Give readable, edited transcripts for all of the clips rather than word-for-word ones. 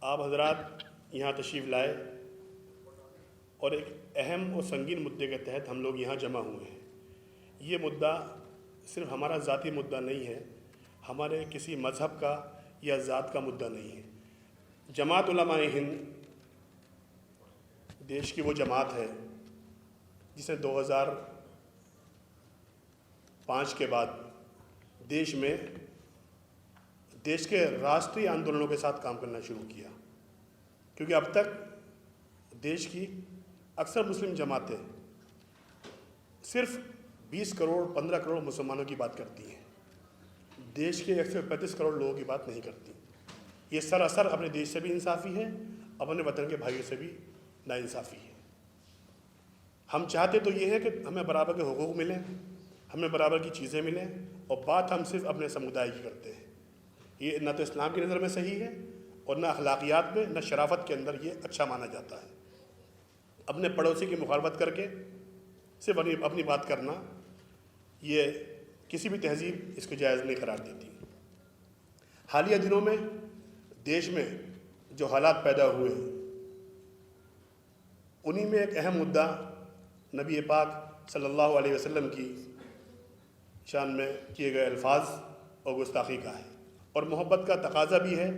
آپ حضرات یہاں تشریف لائے اور ایک اہم اور سنگین مدعے کے تحت ہم لوگ یہاں جمع ہوئے ہیں۔ یہ مدعا صرف ہمارا ذاتی مدعا نہیں ہے، ہمارے کسی مذہب کا یا ذات کا مدعا نہیں ہے۔ جماعت علماء ہند دیش کی وہ جماعت ہے جس نے 2005 کے بعد دیش کے راشٹری آندولنوں کے ساتھ کام کرنا شروع کیا، کیونکہ اب تک دیش کی اکثر مسلم جماعتیں صرف 20 کروڑ 15 کروڑ مسلمانوں کی بات کرتی ہیں، دیش کے 135 کروڑ لوگوں کی بات نہیں کرتی۔ یہ سراسر اپنے دیش سے بھی انصافی ہے، اپنے وطن کے بھائیوں سے بھی ناانصافی ہے۔ ہم چاہتے تو یہ ہے کہ ہمیں برابر کے حقوق ملیں، ہمیں برابر کی چیزیں ملیں، اور بات ہم صرف اپنے سمودائے کی کرتے ہیں۔ یہ نہ تو اسلام کی نظر میں صحیح ہے اور نہ اخلاقیات میں، نہ شرافت کے اندر یہ اچھا مانا جاتا ہے۔ اپنے پڑوسی کی مخالفت کر کے صرف اپنی بات کرنا، یہ کسی بھی تہذیب اس کو جائز نہیں قرار دیتی۔ حالیہ دنوں میں دیش میں جو حالات پیدا ہوئے، انہی میں ایک اہم مدعا نبی پاک صلی اللہ علیہ وسلم کی شان میں کیے گئے الفاظ اور گستاخی کا ہے، اور محبت کا تقاضا بھی ہے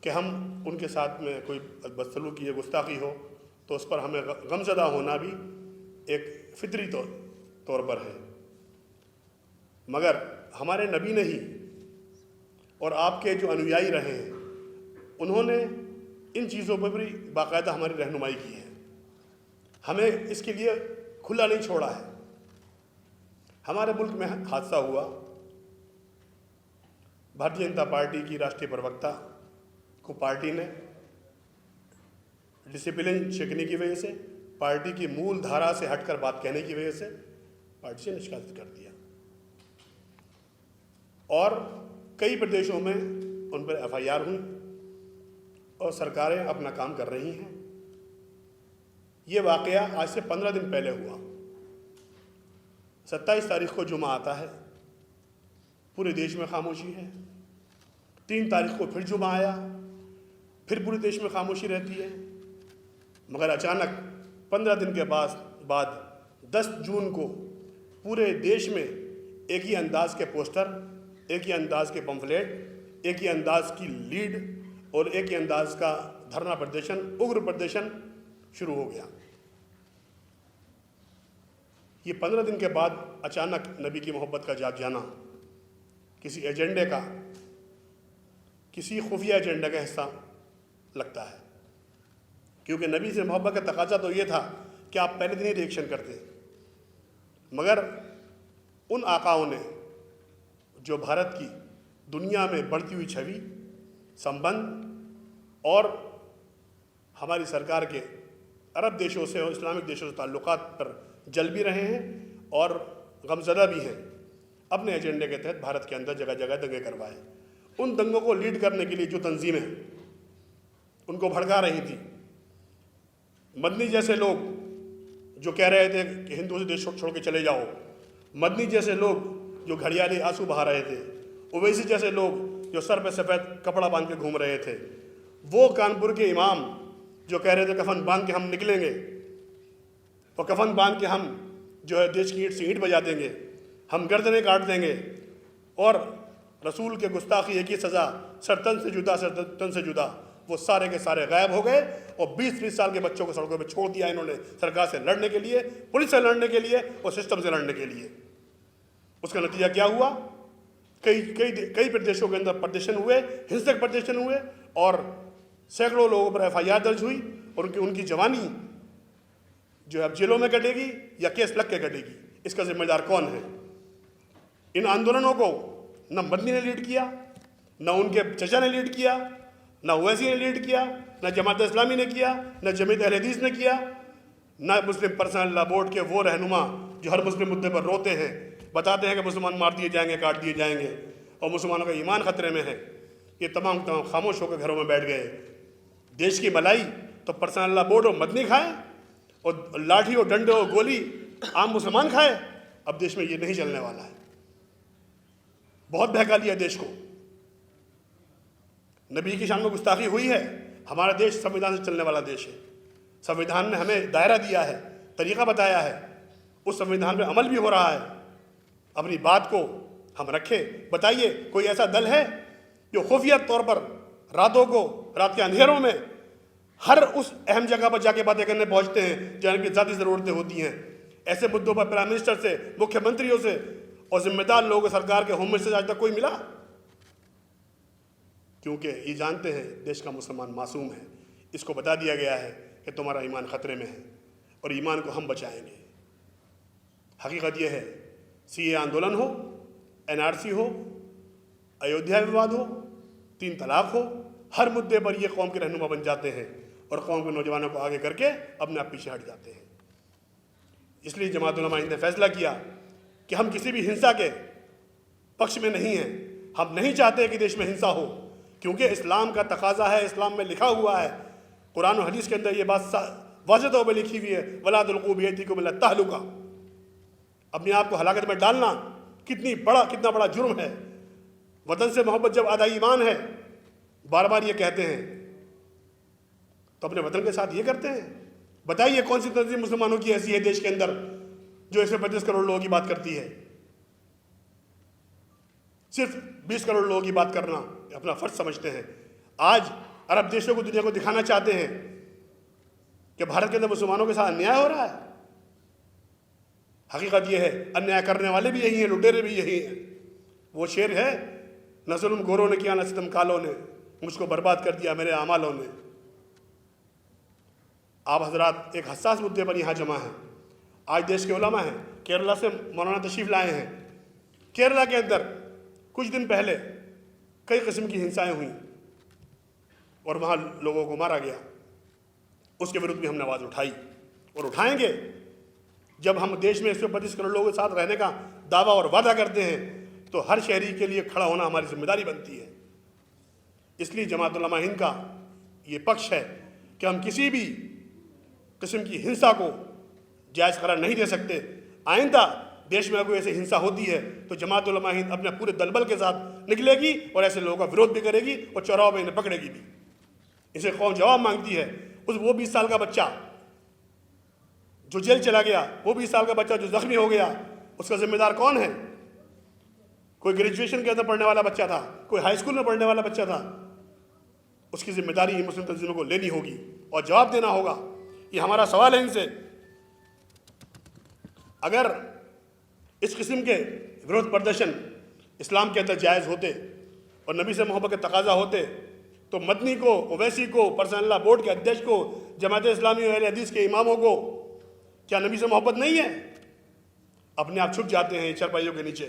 کہ ہم ان کے ساتھ میں کوئی بدسلوکی یا گستاخی ہو تو اس پر ہمیں غمزدہ ہونا بھی ایک فطری طور پر ہے۔ مگر ہمارے نبی نے ہی اور آپ کے جو انویائی رہے ہیں، انہوں نے ان چیزوں پر بھی باقاعدہ ہماری رہنمائی کی ہے، ہمیں اس کے لیے کھلا نہیں چھوڑا ہے۔ ہمارے ملک میں حادثہ ہوا، بھارتیہ جنتا پارٹی کی راشٹریہ پروکتا کو پارٹی نے ڈسپلن شکنی کی وجہ سے، پارٹی کی مول دھارا سے ہٹ کر بات کہنے کی وجہ سے پارٹی سے نشکست کر دیا، اور کئی پردیشوں میں ان پر FIR ہوئی اور سرکاریں اپنا کام کر رہی ہیں۔ یہ واقعہ آج سے 15 دن پہلے ہوا۔ 27 تاریخ کو جمعہ آتا ہے، پورے دیش میں خاموشی ہے۔ 3 تاریخ کو پھر جمعہ آیا، پھر پورے دیش میں خاموشی رہتی ہے۔ مگر اچانک 15 دن کے بعد 10 جون کو پورے دیش میں ایک ہی انداز کے پوسٹر، ایک ہی انداز کے پمفلیٹ، ایک ہی انداز کی لیڈ اور ایک ہی انداز کا دھرنا پردرشن، اگر پردرشن شروع ہو گیا۔ یہ 15 دن کے بعد اچانک نبی کی محبت کا جاگ جانا کسی ایجنڈے کا، کسی خفیہ ایجنڈے کا حصہ لگتا ہے، کیونکہ نبی سے محبت کا تقاضا تو یہ تھا کہ آپ پہلے دن ہی ریئیکشن کرتے، مگر ان آقاؤں نے جو بھارت کی دنیا میں بڑھتی ہوئی چھوی، سمبند اور ہماری سرکار کے عرب دیشوں سے اور اسلامک دیشوں سے تعلقات پر جل بھی رہے ہیں اور غمزدہ بھی ہیں، اپنے ایجنڈے کے تحت بھارت کے اندر جگہ جگہ دنگے کروائے۔ ان دنگوں کو لیڈ کرنے کے لیے جو تنظیمیں ان کو بھڑکا رہی تھی، مدنی جیسے لوگ جو کہہ رہے تھے کہ ہندوؤں سے دیش چھوڑ کے چلے جاؤ، مدنی جیسے لوگ جو گھڑیالے آنسو بہا رہے تھے، اویسی جیسے لوگ جو سر پہ سفید کپڑا باندھ کے گھوم رہے تھے، وہ کانپور کے امام جو کہہ رہے تھے کفن باندھ کے ہم نکلیں گے اور کفن باندھ کے ہم جو ہے دیش کی اینٹ سے اینٹ بجا دیں گے، ہم گردنیں کاٹ دیں گے، اور رسول کے گستاخی ایک ہی سزا، سر تن سے جدا، سر تن سے جدا، وہ سارے کے سارے غائب ہو گئے، اور 20-20 سال کے بچوں کو سڑکوں پہ چھوڑ دیا انہوں نے، سرکار سے لڑنے کے لیے، پولیس سے لڑنے کے لیے اور سسٹم سے لڑنے کے لیے۔ اس کا نتیجہ کیا ہوا؟ کئی پردیشوں کے اندر پردرشن ہوئے، ہنسک پردرشن ہوئے، اور سینکڑوں لوگوں پر FIR درج ہوئی، اور ان کی جوانی جو ہے اب جیلوں میں کٹے گی یا کیس لگ کے کٹے گی۔ اس کا ذمہ دار کون ہے؟ ان آندولنوں کو نہ مدنی نے لیڈ کیا، نہ ان کے چچا نے لیڈ کیا، نہ اویسی نے لیڈ کیا، نہ جماعت اسلامی نے کیا، نہ جمعیت اہل حدیث نے کیا، نہ مسلم پرسنل لا بورڈ کے وہ رہنما جو ہر مسلم مدعے پر روتے ہیں، بتاتے ہیں کہ مسلمان مار دیے جائیں گے، کاٹ دیے جائیں گے اور مسلمانوں کا ایمان خطرے میں ہے۔ یہ تمام خاموش ہو کر گھروں میں بیٹھ گئے۔ دیش کی بھلائی تو پرسنل لا بورڈ اور مدنی کھائے، اور لاٹھی اور ڈنڈے اور گولی عام مسلمان کھائے۔ اب دیش میں یہ نہیں چلنے والا ہے۔ بہت بہکا لیا دیش کو۔ نبی کی شان میں گستاخی ہوئی ہے. ہمارا دیش سنویدھان سے چلنے والا دیش ہے. سنویدھان نے ہمیں دائرہ دیا ہے, طریقہ بتایا ہے, اس سنویدھان پہ عمل بھی ہو رہا ہے. اپنی بات کو ہم رکھیں. بتائیے کوئی ایسا دل ہے جو خفیہ طور پر راتوں کو, رات کے اندھیروں میں ہر اس اہم جگہ پر جا کے باتیں کرنے پہنچتے ہیں جہاں کی ذاتی ضرورتیں ہوتی ہیں؟ ایسے مدعوں پر پرائم منسٹر سے, مکھیہ منتریوں سے اور ذمہ دار لوگوں سرکار کے ہوم منسٹر سے آج تک کوئی ملا؟ کیونکہ یہ جانتے ہیں دیش کا مسلمان معصوم ہے. اس کو بتا دیا گیا ہے کہ تمہارا ایمان خطرے میں ہے اور ایمان کو ہم بچائیں گے. حقیقت یہ ہے, سی اے آندولن ہو, این آر سی ہو, ایودھیا وواد ہو, 3 طلاق ہو, ہر مدعے پر یہ قوم کے رہنما بن جاتے ہیں اور قوم کے نوجوانوں کو آگے کر کے اپنے آپ پیچھے ہٹ جاتے ہیں. اس لیے جماعت علماء ہند نے فیصلہ کیا کہ ہم کسی بھی ہنسا کے پکش میں نہیں ہیں. ہم نہیں چاہتے کہ دیش میں ہنسا ہو, کیونکہ اسلام کا تقاضا ہے, اسلام میں لکھا ہوا ہے, قرآن و حدیث کے اندر یہ بات واضح طور پہ لکھی ہوئی ہے, وَلَا تُلْقُوا بِأَيْدِيكُمْ إِلَى التَّهْلُكَةِ. اپنے آپ کو ہلاکت میں ڈالنا کتنا بڑا جرم ہے. وطن سے محبت جب آدھا ایمان ہے, بار بار یہ کہتے ہیں, تو اپنے وطن کے ساتھ یہ کرتے ہیں. بتائیے کون سی تنظیم مسلمانوں کی ایسی ہے دیش کے اندر جو 135 کروڑ لوگوں کی بات کرتی ہے؟ صرف 20 کروڑ لوگوں کی بات کرنا اپنا فرض سمجھتے ہیں. آج عرب دیشوں کو, دنیا کو دکھانا چاہتے ہیں کہ بھارت کے اندر مسلمانوں کے ساتھ انیائے ہو رہا ہے. حقیقت یہ ہے انیائے کرنے والے بھی یہی ہیں, لٹیرے بھی یہی ہیں. وہ شعر ہے, نہ ظلم گوروں نے کیا نہ ستم کالوں نے, مجھ کو برباد کر دیا میرے اعمالوں نے. آپ حضرات ایک حساس مدعے پر یہاں جمع ہیں. آج دیش کے علماء ہیں, کیرلا سے مولانا تشریف لائے ہیں. کیرلا کے اندر کچھ دن پہلے کئی قسم کی ہنسائیں ہوئیں اور وہاں لوگوں کو مارا گیا. اس کے ورد بھی ہم نے آواز اٹھائی اور اٹھائیں گے. جب ہم دیش میں 135 کروڑ لوگوں کے ساتھ رہنے کا دعویٰ اور وعدہ کرتے ہیں تو ہر شہری کے لیے کھڑا ہونا ہماری ذمہ داری بنتی ہے. اس لیے جماعت علماء ہند کا یہ پکش ہے کہ ہم کسی بھی قسم کی ہنسا کو جائز قرار نہیں دے سکتے. آئندہ دیش میں کوئی ایسی ہنسا ہوتی ہے تو جماعت علماء ہند اپنے پورے دلبل کے ساتھ نکلے گی اور ایسے لوگوں کا وروධ بھی کرے گی اور چوراہوں پہ انہیں پکڑے گی بھی. اسے قوم جواب مانگتی ہے. وہ 20 سال کا بچہ جو جیل چلا گیا, وہ 20 سال کا بچہ جو زخمی ہو گیا, اس کا ذمہ دار کون ہے؟ کوئی گریجویشن کے اندر پڑھنے والا بچہ تھا, کوئی ہائی اسکول میں پڑھنے والا بچہ تھا. اس کی ذمہ داری مسلم تنظیموں کو لینی ہوگی اور جواب دینا ہوگا. یہ ہمارا سوال ہے ان سے. اگر اس قسم کے وروධ پردرشن اسلام کے اندر جائز ہوتے اور نبی سے محبت کے تقاضا ہوتے تو مدنی کو, اویسی کو, پرسنل لا بورڈ کے ادھیش کو, جماعت اسلامی اور اہل حدیث کے اماموں کو کیا نبی سے محبت نہیں ہے؟ اپنے آپ چھپ جاتے ہیں چرپائیوں کے نیچے.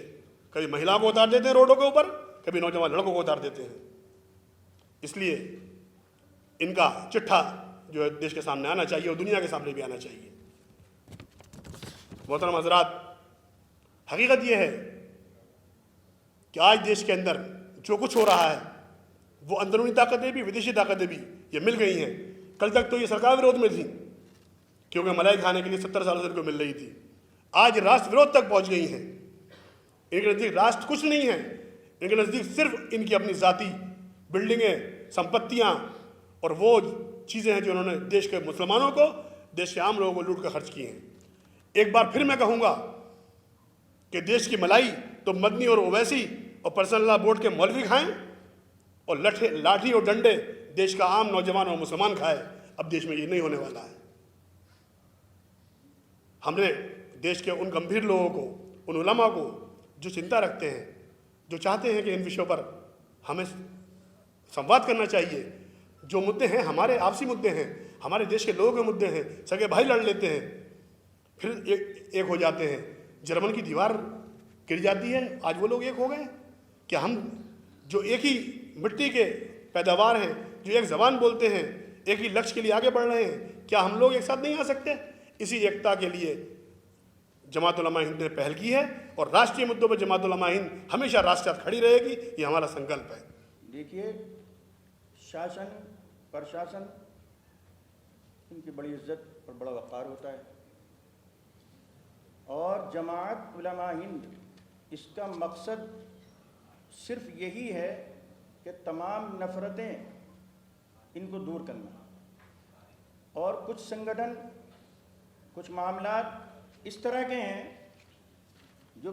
کبھی مہیلاؤں کو اتار دیتے ہیں روڈوں کے اوپر, کبھی نوجوان لڑکوں کو اتار دیتے ہیں. اس لیے ان کا چٹھا جو ہے دیش کے سامنے آنا چاہیے اور دنیا کے سامنے بھی آنا چاہیے. محترم حضرات, حقیقت یہ ہے کہ آج دیش کے اندر جو کچھ ہو رہا ہے وہ اندرونی طاقتیں بھی, ودیشی طاقتیں بھی یہ مل گئی ہیں. کل تک تو یہ سرکار وروධ میں تھی کیونکہ ملائی کھانے کے لیے 70 سالوں سے ان کو مل رہی تھی. آج راشٹر وروධ تک پہنچ گئی ہیں. ان کے نزدیک راشٹر کچھ نہیں ہے. ان کے نزدیک صرف ان کی اپنی ذاتی بلڈنگیں, سمپتیاں اور وہ چیزیں ہیں جو انہوں نے دیش کے مسلمانوں کو, دیش کے عام لوگوں کو لوٹ کر خرچ کی ہیں. ایک بار پھر میں کہوں گا کہ دیش کی ملائی تو مدنی اور اویسی اور پرسنل لا بورڈ کے مولوی کھائیں اور لاٹھی اور ڈنڈے دیش کا عام نوجوان اور مسلمان کھائے. اب دیش میں یہ نہیں ہونے والا ہے. ہم نے دیش کے ان گمبھیر لوگوں کو, ان علماء کو جو چنتا رکھتے ہیں, جو چاہتے ہیں کہ ان وشیوں پر ہمیں سنواد کرنا چاہیے, جو مدعے ہیں ہمارے آپسی مدعے ہیں, ہمارے دیش کے لوگوں کے مدعے ہیں, سگے بھائی لڑ لیتے ہیں, پھر ایک ہو جاتے ہیں. جرمن کی دیوار گر جاتی ہے, آج وہ لوگ ایک ہو گئے. کہ ہم جو ایک ہی مٹی کے پیداوار ہیں, جو ایک زبان بولتے ہیں, ایک ہی لکش کے لیے آگے بڑھ رہے ہیں, کیا ہم لوگ ایک ساتھ نہیں آ سکتے؟ اسی ایکتا کے لیے جماعت علماء ہند نے پہل کی ہے اور راشٹریہ مدعوں پر جماعت علماء ہند ہمیشہ راشٹر ساتھ کھڑی رہے گی. یہ ہمارا سنکلپ ہے. دیکھیے, شاشن پرشاسن ان کی بڑی عزت اور بڑا وقار ہوتا ہے, اور جماعت علماء ہند اس کا مقصد صرف یہی ہے کہ تمام نفرتیں ان کو دور کرنا، اور کچھ سنگٹھن، کچھ معاملات اس طرح کے ہیں جو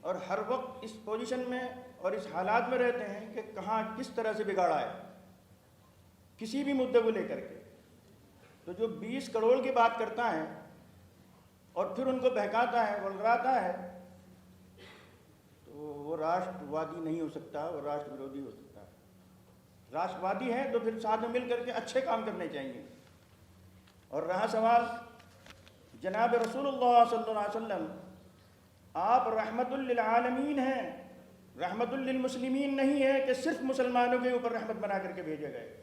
اور ہر وقت اس پوزیشن میں اور اس حالات میں رہتے ہیں کہ کہاں کس طرح سے بگاڑا ہے کسی بھی مدعے کو لے کر کے۔ تو جو 20 کروڑ کی بات کرتا ہے اور پھر ان کو بہکاتا ہے، ولگراتا ہے، تو وہ راشٹر وادی نہیں ہو سکتا، وہ راشٹر ورودھی ہو سکتا ہے۔ راشٹر وادی ہے تو پھر ساتھ میں مل کر کے اچھے کام کرنے چاہیے۔ اور رہا سوال جناب رسول اللہ صلی اللہ علیہ وسلم، آپ رحمت للعالمین ہیں، رحمت للمسلمین نہیں ہے کہ صرف مسلمانوں کے اوپر رحمت بنا کر کے بھیجے گئے،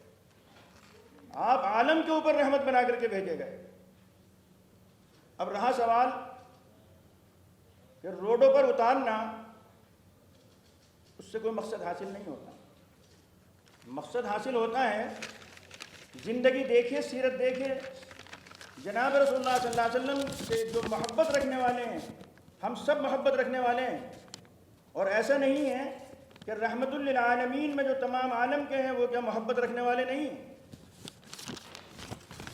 آپ عالم کے اوپر رحمت بنا کر کے بھیجے گئے۔ اب رہا سوال کہ روڈوں پر اتارنا، اس سے کوئی مقصد حاصل نہیں ہوتا۔ مقصد حاصل ہوتا ہے زندگی دیکھیے، سیرت دیکھیے، جناب رسول اللہ صلی اللہ علیہ وسلم سے جو محبت رکھنے والے ہیں، ہم سب محبت رکھنے والے ہیں، اور ایسا نہیں ہے کہ رحمت للعالمین میں جو تمام عالم کے ہیں وہ کیا محبت رکھنے والے نہیں ہیں،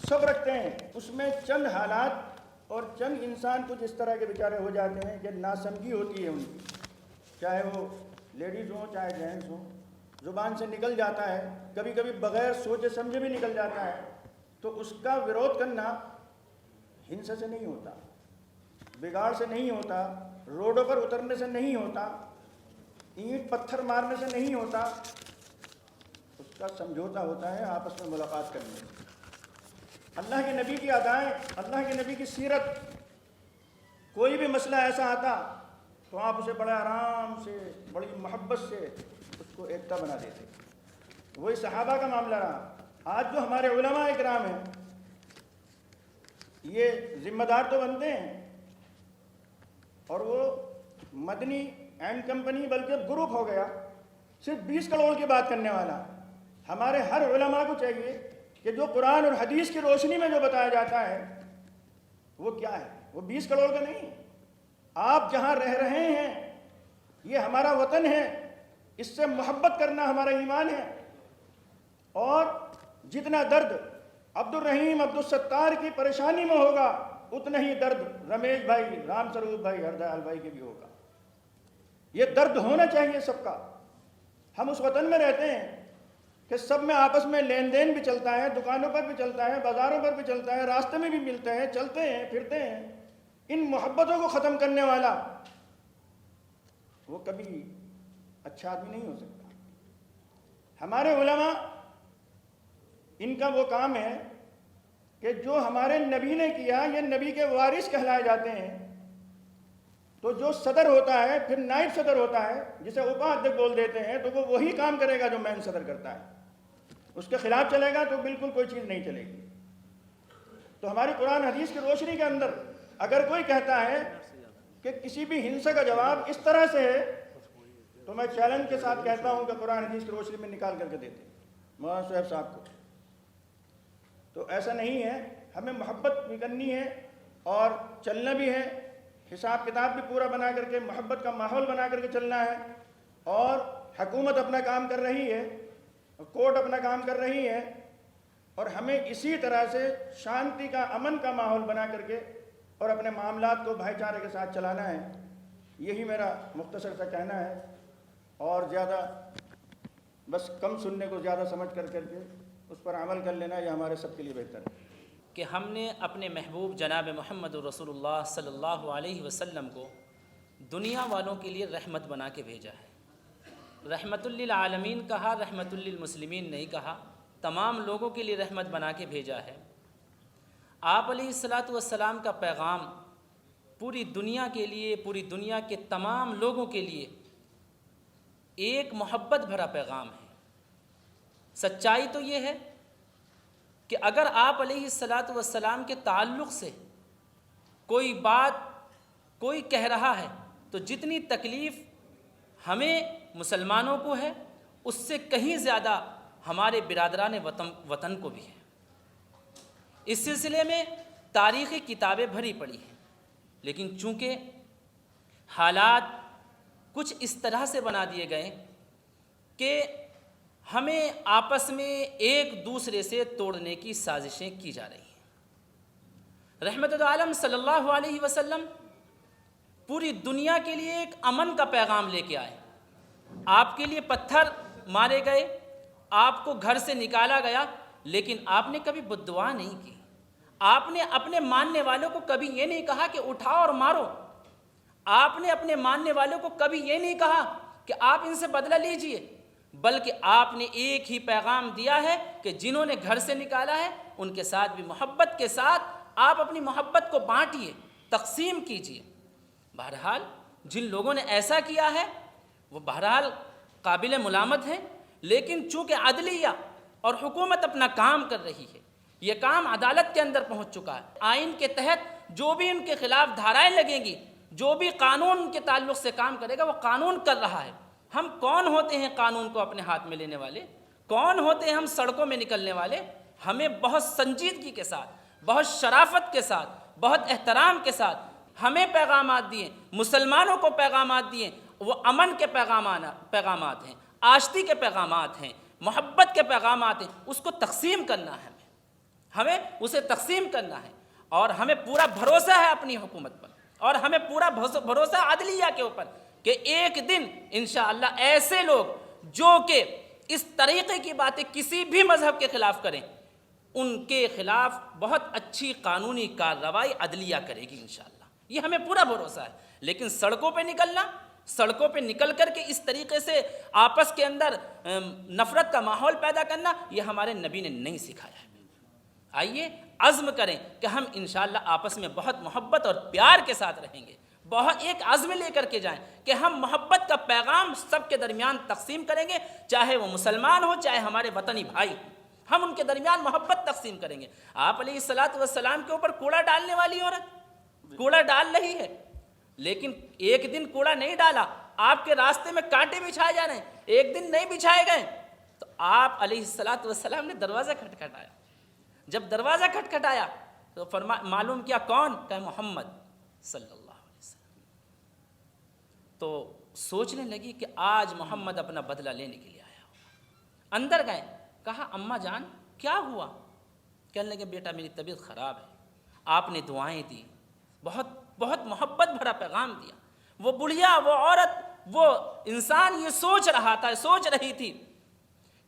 سب رکھتے ہیں۔ اس میں چند حالات اور چند انسان کچھ اس طرح کے بیچارے ہو جاتے ہیں کہ ناسمجھی ہوتی ہے ان کی، چاہے وہ لیڈیز ہوں چاہے جینٹس ہوں، زبان سے نکل جاتا ہے، کبھی کبھی بغیر سوچے سمجھے بھی نکل جاتا ہے، تو اس کا وروਧ کرنا ہنسا سے نہیں ہوتا، بگاڑ سے نہیں ہوتا، روڈوں پر اترنے سے نہیں ہوتا، اینٹ پتھر مارنے سے نہیں ہوتا، اس کا سمجھوتا ہوتا ہے آپس میں ملاقات کرنے سے۔ اللہ کے نبی کی ادائیں، اللہ کے نبی کی سیرت، کوئی بھی مسئلہ ایسا آتا تو آپ اسے بڑے آرام سے، بڑی محبت سے اس کو ایکتا بنا دیتے۔ وہی صحابہ کا معاملہ رہا۔ آج جو ہمارے علماء اکرام ہیں، یہ ذمہ دار تو بنتے ہیں، اور وہ مدنی اینڈ کمپنی بلکہ گروپ ہو گیا، صرف 20 کروڑ کی بات کرنے والا۔ ہمارے ہر علماء کو چاہیے کہ جو قرآن اور حدیث کی روشنی میں جو بتایا جاتا ہے وہ کیا ہے، وہ 20 کروڑ کا نہیں۔ آپ جہاں رہ رہے ہیں یہ ہمارا وطن ہے، اس سے محبت کرنا ہمارا ایمان ہے، اور جتنا درد عبد الرحیم عبد الستار کی پریشانی میں ہوگا اتنا ہی درد رمیش بھائی، رام سروپ بھائی، ہردیال بھائی کے بھی ہوگا۔ یہ درد ہونا چاہیے سب کا۔ ہم اس وطن میں رہتے ہیں کہ سب میں آپس میں لین دین بھی چلتا ہے، دکانوں پر بھی چلتا ہے، بازاروں پر بھی چلتا ہے، راستے میں بھی ملتے ہیں، چلتے ہیں، پھرتے ہیں۔ ان محبتوں کو ختم کرنے والا وہ کبھی اچھا آدمی نہیں ہو سکتا۔ ہمارے علماء، ان کا وہ کام ہے کہ جو ہمارے نبی نے کیا، یہ نبی کے وارث کہلائے جاتے ہیں۔ تو جو صدر ہوتا ہے، پھر نائب صدر ہوتا ہے، جسے اپادھیک بول دیتے ہیں، تو وہ وہی کام کرے گا جو مین صدر کرتا ہے۔ اس کے خلاف چلے گا تو بالکل کوئی چیز نہیں چلے گی۔ تو ہماری قرآن حدیث کی روشنی کے اندر اگر کوئی کہتا ہے کہ کسی بھی ہنسا کا جواب اس طرح سے ہے، تو میں چیلنج کے ساتھ کہتا ہوں کہ قرآن حدیث کی روشنی میں نکال کر کے دیتے مولانا صاحب صاحب کو۔ تو ایسا نہیں ہے، ہمیں محبت بھی کرنی ہے اور چلنا بھی ہے، حساب کتاب بھی پورا بنا کر کے، محبت کا ماحول بنا کر کے چلنا ہے۔ اور حکومت اپنا کام کر رہی ہے، کورٹ اپنا کام کر رہی ہے، اور ہمیں اسی طرح سے شانتی کا، امن کا ماحول بنا کر کے اور اپنے معاملات کو بھائی چارے کے ساتھ چلانا ہے۔ یہی میرا مختصر سا کہنا ہے، اور زیادہ بس کم سننے کو زیادہ سمجھ کر کے اس پر عمل کر لینا، یہ ہمارے سب کے لیے بہتر ہے۔ کہ ہم نے اپنے محبوب جناب محمد رسول اللہ صلی اللہ علیہ وسلم کو دنیا والوں کے لیے رحمت بنا کے بھیجا ہے۔ رحمت للعالمین کہا، رحمت للمسلمین نہیں کہا، تمام لوگوں کے لیے رحمت بنا کے بھیجا ہے۔ آپ علیہ الصلاۃ والسلام کا پیغام پوری دنیا کے لیے، پوری دنیا کے تمام لوگوں کے لیے ایک محبت بھرا پیغام ہے۔ سچائی تو یہ ہے کہ اگر آپ علیہ الصلاۃ والسلام کے تعلق سے کوئی بات کوئی کہہ رہا ہے تو جتنی تکلیف ہمیں مسلمانوں کو ہے اس سے کہیں زیادہ ہمارے برادران وطن کو بھی ہے۔ اس سلسلے میں تاریخی کتابیں بھری پڑی ہیں، لیکن چونکہ حالات کچھ اس طرح سے بنا دیے گئے کہ ہمیں آپس میں ایک دوسرے سے توڑنے کی سازشیں کی جا رہی ہیں۔ رحمت عالم صلی اللہ علیہ وسلم پوری دنیا کے لیے ایک امن کا پیغام لے کے آئے۔ آپ کے لیے پتھر مارے گئے، آپ کو گھر سے نکالا گیا، لیکن آپ نے کبھی بد دعا نہیں کی۔ آپ نے اپنے ماننے والوں کو کبھی یہ نہیں کہا کہ اٹھاؤ اور مارو۔ آپ نے اپنے ماننے والوں کو کبھی یہ نہیں کہا کہ آپ ان سے بدلہ لیجئے، بلکہ آپ نے ایک ہی پیغام دیا ہے کہ جنہوں نے گھر سے نکالا ہے ان کے ساتھ بھی محبت کے ساتھ آپ اپنی محبت کو بانٹیے، تقسیم کیجئے۔ بہرحال جن لوگوں نے ایسا کیا ہے وہ بہرحال قابل ملامت ہیں، لیکن چونکہ عدلیہ اور حکومت اپنا کام کر رہی ہے، یہ کام عدالت کے اندر پہنچ چکا ہے، آئین کے تحت جو بھی ان کے خلاف دھارائیں لگیں گی، جو بھی قانون کے تعلق سے کام کرے گا وہ قانون کر رہا ہے۔ ہم کون ہوتے ہیں قانون کو اپنے ہاتھ میں لینے والے؟ کون ہوتے ہیں ہم سڑکوں میں نکلنے والے؟ ہمیں بہت سنجیدگی کے ساتھ، بہت شرافت کے ساتھ، بہت احترام کے ساتھ ہمیں پیغامات دیے، مسلمانوں کو پیغامات دیے، وہ امن کے پیغامات ہیں، آشتی کے پیغامات ہیں، محبت کے پیغامات ہیں، اس کو تقسیم کرنا ہے، ہمیں اسے تقسیم کرنا ہے، اور ہمیں پورا بھروسہ ہے اپنی حکومت پر، اور ہمیں پورا بھروسہ عدلیہ کے اوپر کہ ایک دن انشاءاللہ ایسے لوگ جو کہ اس طریقے کی باتیں کسی بھی مذہب کے خلاف کریں، ان کے خلاف بہت اچھی قانونی کارروائی عدلیہ کرے گی انشاءاللہ، یہ ہمیں پورا بھروسہ ہے۔ لیکن سڑکوں پہ نکلنا، سڑکوں پہ نکل کر کے اس طریقے سے آپس کے اندر نفرت کا ماحول پیدا کرنا، یہ ہمارے نبی نے نہیں سکھایا ہے۔ آئیے عزم کریں کہ ہم انشاءاللہ آپس میں بہت محبت اور پیار کے ساتھ رہیں گے، بہت ایک عزم لے کر کے جائیں کہ ہم محبت کا پیغام سب کے درمیان تقسیم کریں گے، چاہے وہ مسلمان ہو چاہے ہمارے وطنی بھائی ہوں، ہم ان کے درمیان محبت تقسیم کریں گے۔ آپ علیہ السلام کے اوپر کوڑا ڈالنے والی عورت کوڑا ڈال رہی ہے، لیکن ایک دن کوڑا نہیں ڈالا، آپ کے راستے میں کانٹے بچھائے جا رہے ہیں، ایک دن نہیں بچھائے گئے، تو آپ علیہ السلام نے دروازہ کھٹکھٹایا۔ جب دروازہ کھٹکھٹایا تو معلوم کیا کون؟ کہ محمد صلی اللہ علیہ وسلم۔ تو سوچنے لگی کہ آج محمد اپنا بدلہ لینے کے لیے آیا ہوا۔ اندر گئے، کہا اماں جان کیا ہوا؟ کہنے لگے بیٹا میری طبیعت خراب ہے، آپ نے دعائیں دی، بہت بہت محبت بھرا پیغام دیا۔ وہ بڑھیا، وہ عورت، وہ انسان یہ سوچ رہی تھی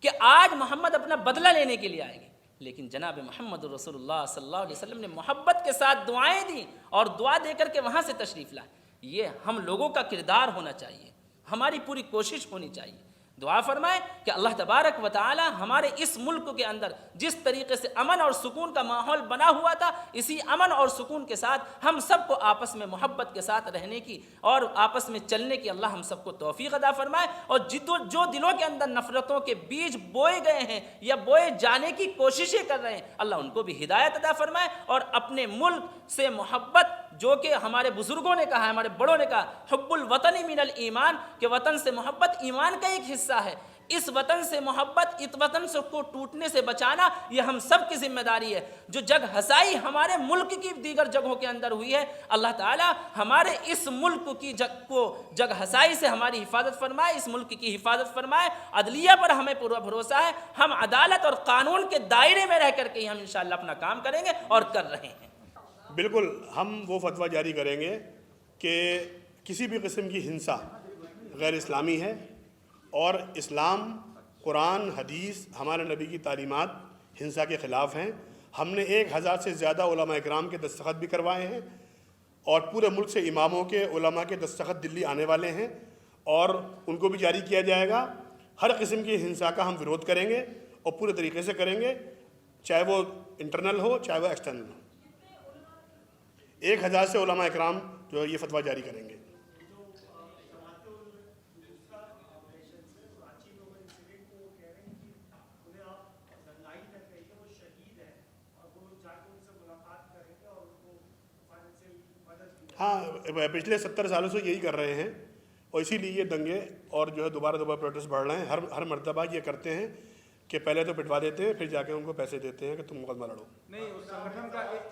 کہ آج محمد اپنا بدلہ لینے کے لیے آئے گی، لیکن جناب محمد رسول اللہ صلی اللہ علیہ وسلم نے محبت کے ساتھ دعائیں دیں اور دعا دے کر کے وہاں سے تشریف لائے۔ یہ ہم لوگوں کا کردار ہونا چاہیے، ہماری پوری کوشش ہونی چاہیے۔ دعا فرمائے کہ اللہ تبارک و تعالی ہمارے اس ملک کے اندر جس طریقے سے امن اور سکون کا ماحول بنا ہوا تھا، اسی امن اور سکون کے ساتھ ہم سب کو آپس میں محبت کے ساتھ رہنے کی اور آپس میں چلنے کی اللہ ہم سب کو توفیق عطا فرمائے، اور جو دلوں کے اندر نفرتوں کے بیج بوئے گئے ہیں یا بوئے جانے کی کوششیں کر رہے ہیں، اللہ ان کو بھی ہدایت عطا فرمائے، اور اپنے ملک سے محبت، جو کہ ہمارے بزرگوں نے کہا ہے، ہمارے بڑوں نے کہا حب الوطن من الایمان، کہ وطن سے محبت ایمان کا ایک حصہ ہے، اس وطن سے محبت، اس وطن کو ٹوٹنے سے بچانا یہ ہم سب کی ذمہ داری ہے۔ جو جگ ہسائی ہمارے ملک کی دیگر جگہوں کے اندر ہوئی ہے، اللہ تعالی ہمارے اس ملک کی جگ ہسائی سے ہماری حفاظت فرمائے، اس ملک کی حفاظت فرمائے۔ عدلیہ پر ہمیں پورا بھروسہ ہے، ہم عدالت اور قانون کے دائرے میں رہ کر کے ہی ہم انشاءاللہ اپنا کام کریں گے اور کر رہے ہیں۔ بالکل ہم وہ فتویٰ جاری کریں گے کہ کسی بھی قسم کی ہنسا غیر اسلامی ہے، اور اسلام، قرآن، حدیث، ہمارے نبی کی تعلیمات ہنسا کے خلاف ہیں۔ ہم نے 1000 سے زیادہ علماء اکرام کے دستخط بھی کروائے ہیں، اور پورے ملک سے اماموں کے، علماء کے دستخط دلی آنے والے ہیں، اور ان کو بھی جاری کیا جائے گا۔ ہر قسم کی ہنسا کا ہم وروධ کریں گے اور پورے طریقے سے کریں گے، چاہے وہ انٹرنل ہو چاہے وہ ایکسٹرنل ہو۔ 1000 سے علماء اکرام جو یہ فتویٰ جاری کریں گے۔ ہاں، پچھلے 70 سالوں سے یہی کر رہے ہیں، اور اسی لیے یہ دنگے اور جو ہے دوبارہ پروٹیسٹ بڑھ رہے ہیں۔ ہر مرتبہ یہ کرتے ہیں کہ پہلے تو پٹوا دیتے ہیں پھر جا کے ان کو پیسے دیتے ہیں کہ تم مقدمہ لڑو. نہیں اس سنگٹھن کا ایک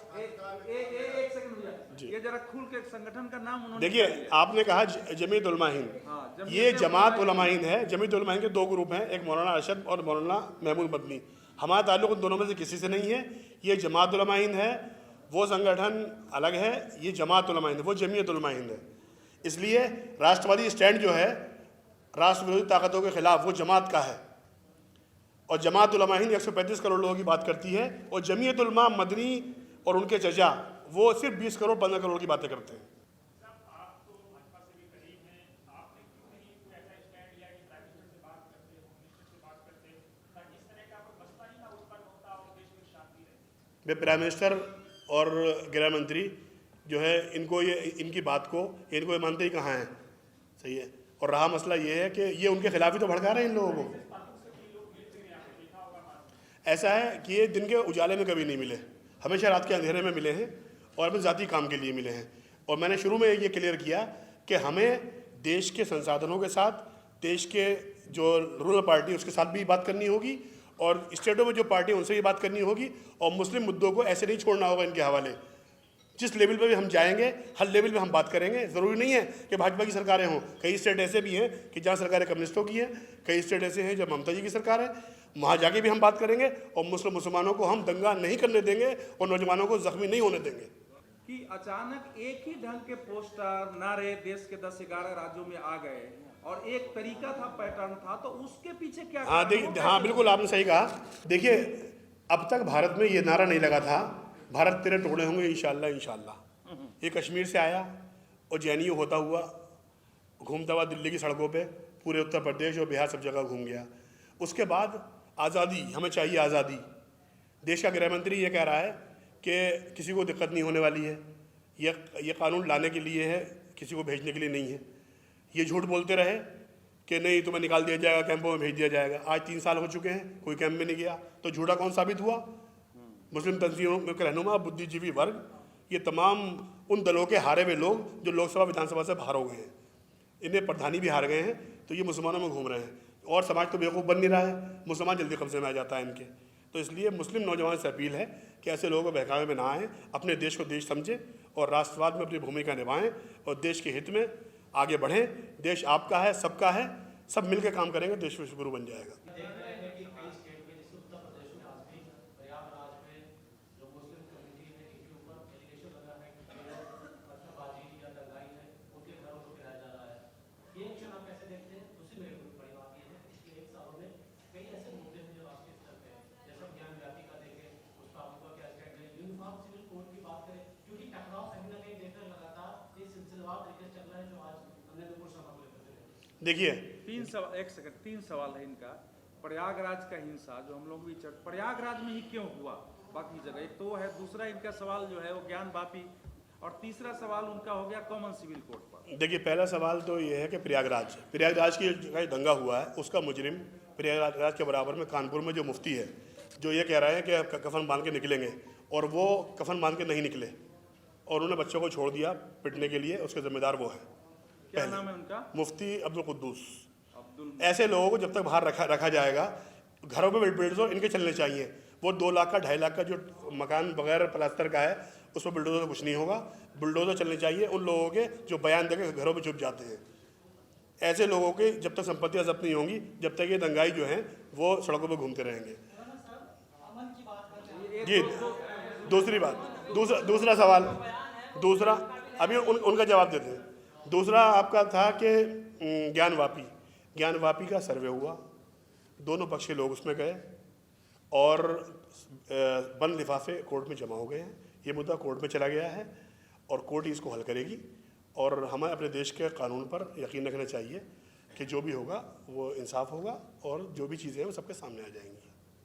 سیکنڈ ہو جائے, یہ ذرا کھول کے سنگٹھن کا نام انہوں نے دیکھیے آپ نے کہا جمیعت علماء ہند, یہ جماعت علماء ہند ہے. جمیعت علماء ہند کے دو گروپ ہیں, ایک مولانا ارشد اور مولانا محمود مدنی. ہمارا تعلق ان دونوں میں سے کسی سے نہیں ہے. یہ جماعت علماء ہند ہے, وہ سنگٹھن الگ ہے. یہ جماعت علماء ہند ہے, وہ جمیعت علماء ہند ہے. اس لیے راشٹروادی اسٹینڈ جو ہے راشٹر ورودھی طاقتوں کے خلاف وہ جماعت کا ہے, اور جماعت علماء ہند 135 کروڑ لوگوں کی بات کرتی ہے, اور جمیعت علماء مدنی اور ان کے چچا وہ صرف 20 کروڑ 15 کروڑ کی باتیں کرتے ہیں. پرائم منسٹر اور گرہ منتری جو ہے ان کو ان کی بات کو ان کو یہ مانتے ہی کہاں ہیں, صحیح ہے. اور رہا مسئلہ یہ ہے کہ یہ ان کے خلاف ہی تو بھڑکا رہے ہیں ان لوگوں کو. ایسا ہے کہ یہ دن کے اجالے میں کبھی نہیں ملے, ہمیشہ رات کے اندھیرے میں ملے ہیں اور اپنے ذاتی کام کے لیے ملے ہیں. اور میں نے شروع میں یہ کلیئر کیا کہ ہمیں دیش کے سنسادھنوں کے ساتھ, دیش کے جو رولر پارٹی اس کے ساتھ بھی بات کرنی ہوگی, اور اسٹیٹوں میں جو پارٹی ان سے بھی بات کرنی ہوگی, اور مسلم مدعوں کو ایسے نہیں چھوڑنا ہوگا ان کے حوالے. جس لیول پہ بھی ہم جائیں گے ہر لیول پہ ہم بات کریں گے. ضروری نہیں ہے کہ بھاجپا کی سرکاریں ہوں, کئی اسٹیٹ ایسے بھی ہیں کہ جہاں سرکاریں کمیونسٹوں کی ہیں, کئی اسٹیٹ ایسے ہیں جب ممتا جی کی سرکار ہے, وہاں جا کے بھی ہم بات کریں گے. اور مسلمانوں کو ہم دنگا نہیں کرنے دیں گے اور نوجوانوں کو زخمی نہیں ہونے دیں گے. کہ اچانک ایک ہی ڈھنگ کے پوسٹر نعرے دیش کے 10-11 راجیوں میں آ گئے, اور ایک طریقہ تھا, پیٹرن تھا, تو اس کے پیچھے کیا؟ ہاں بالکل آپ نے صحیح کہا. دیکھیے اب تک بھارت میں یہ نعرہ نہیں لگا تھا بھارت تیرے ٹکڑے ہوں گے انشاءاللہ انشاءاللہ. یہ کشمیر سے آیا اور جے این یو ہوتا ہوا گھومتا ہوا دلی کی سڑکوں پہ پورے اتر پردیش اور بہار سب جگہ گھوم گیا. اس کے بعد آزادی, ہمیں چاہیے آزادی. دیش کا گرہ منتری یہ کہہ رہا ہے کہ کسی کو دقت نہیں ہونے والی ہے, یہ قانون لانے کے لیے ہے, کسی کو بھیجنے کے لیے نہیں ہے. یہ جھوٹ بولتے رہے کہ نہیں تمہیں نکال دیا جائے گا, کیمپوں میں بھیج دیا جائے گا. آج 3 سال ہو چکے ہیں, کوئی کیمپ میں نہیں گیا, تو جھوٹا کون ثابت ہوا؟ مسلم تنظیموں کے رہنما, بدھی جیوی ورگ, یہ تمام ان دلوں کے ہارے ہوئے لوگ جو لوک سبھا ودھان سبھا سے باہر ہو گئے ہیں, انہیں پردھانی بھی ہار گئے ہیں, تو یہ مسلمانوں میں گھوم رہے ہیں. اور سماج تو بیوقوف بن نہیں رہا ہے, مسلمان جلدی قبضے میں آ جاتا ہے ان کے. تو اس لیے مسلم نوجوان سے اپیل ہے کہ ایسے لوگوں کو بہکاوے میں نہ آئیں, اپنے دیش کو دیش سمجھیں اور راشٹرواد میں اپنی بھومکا نبھائیں اور دیش کے ہت میں آگے بڑھیں. دیش آپ کا ہے, سب کا ہے, سب مل کے کام کریں گے, دیش وشو گرو بن جائے گا. دیکھیے 3 سوال ہے ان کا. پریاگ راج کا ہنسا جو ہم لوگ بھی پریاگ راج میں ہی کیوں ہوا, باقی جگہ ایک تو ہے, دوسرا ان کا سوال جو ہے وہ گیان واپی, اور تیسرا سوال ان کا ہو گیا کامن سول کوڈ پر. دیکھیے پہلا سوال تو یہ ہے کہ پریاگ راج کی جو دنگا ہوا ہے اس کا مجرم پریاگ راج کے برابر میں کانپور میں جو مفتی ہے, جو یہ کہہ رہے ہیں کہ کفن باندھ کے نکلیں گے, اور وہ کفن باندھ کے نہیں نکلے اور انہوں نے بچوں کو چھوڑ دیا پٹنے کے لیے. اس کے ذمہ دار وہ ہیں, کیا نام ہے ان کا؟ مفتی عبدالقدوس. ایسے لوگوں کو جب تک باہر رکھا جائے گا, گھروں پہ بلڈوزر ان کے چلنے چاہیے. وہ 2 لاکھ کا 2.5 لاکھ کا جو مکان بغیر پلاسٹر کا ہے اس پہ بلڈوزر کچھ نہیں ہوگا. بلڈوزر چلنے چاہیے ان لوگوں کے جو بیان دے کے گھروں پہ چھپ جاتے ہیں. ایسے لوگوں کے جب تک سمپتیاں ضبط نہیں ہوں گی, جب تک یہ دنگائی جو ہیں وہ سڑکوں پہ گھومتے رہیں گے. جی دوسری بات, دوسرا سوال, دوسرا ابھی ان کا جواب دیتے ہیں. دوسرا آپ کا تھا کہ گیان واپی کا سروے ہوا, دونوں پکش کے لوگ اس میں گئے اور بند لفافے کورٹ میں جمع ہو گئے ہیں. یہ مدعا کورٹ میں چلا گیا ہے اور کورٹ ہی اس کو حل کرے گی. اور ہمیں اپنے دیش کے قانون پر یقین رکھنا چاہیے کہ جو بھی ہوگا وہ انصاف ہوگا اور جو بھی چیزیں ہیں وہ سب کے سامنے آ جائیں گی.